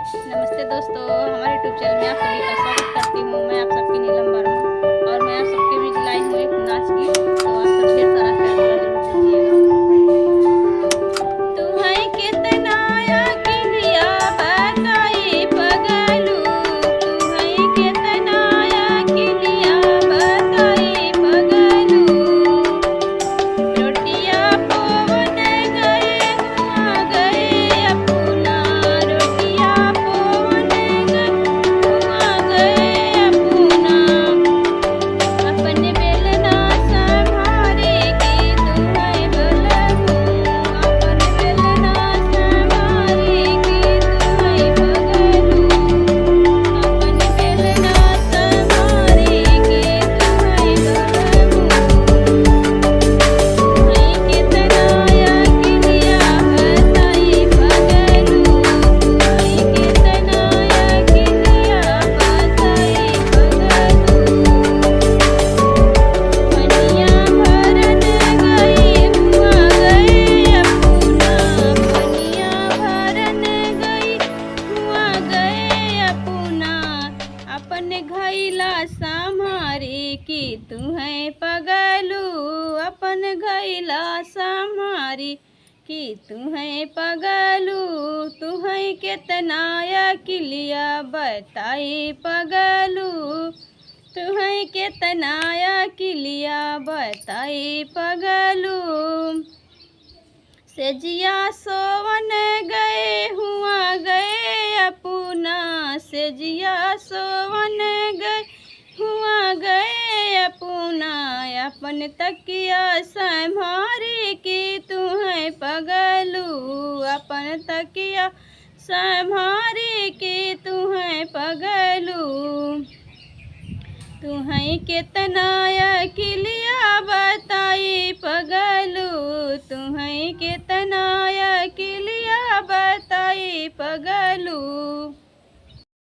नमस्ते दोस्तों, हमारे यूट्यूब चैनल में आप सभी का स्वागत करती हूँ। मैं आप सबकी नीलम वर्मा और मैं आप सबके बीच लाई हूँ एक नाच गीत। तो आप सब ढेर सारा प्यार दुलार जरूर दीजिएगा। तू है कितना अकेलिया बताई पगलू, तू है कितना अकेलिया बताई पगलू। रोटिया पवन गए हुआ गए अपना, रोटिया पवन गए हुआ गए अपना। अपने बेलना संभारे के तू है बलहू, अपने बेलना संभारे के तू है बगलू, अपने बेलना संभारे के तू है बलहू। है कितना अकेलिया बताई पगलू, है कितना अकेलिया बताई पगलू। पनिया भरन गई हुआ गए अपना, पनिया भरन गई हुआ गए अपना। अपन घैला संभारे की तू है पगलू, अपन घैला संभारी कि तू है पगलू। तू है कितना अकेलिया बताई पगलू, तू है कितना अकेलिया बताई पगलू। सेजिया सोवन गए हुआ गए अपना, सेजिया सोवन गए हुआ गए अपना। अपन तकिया संभारे के तू है पगलू, अपन तकिया संभारे के तू है पगलू। तू है कितना अकेलिया बताई पगलू, तू है कितना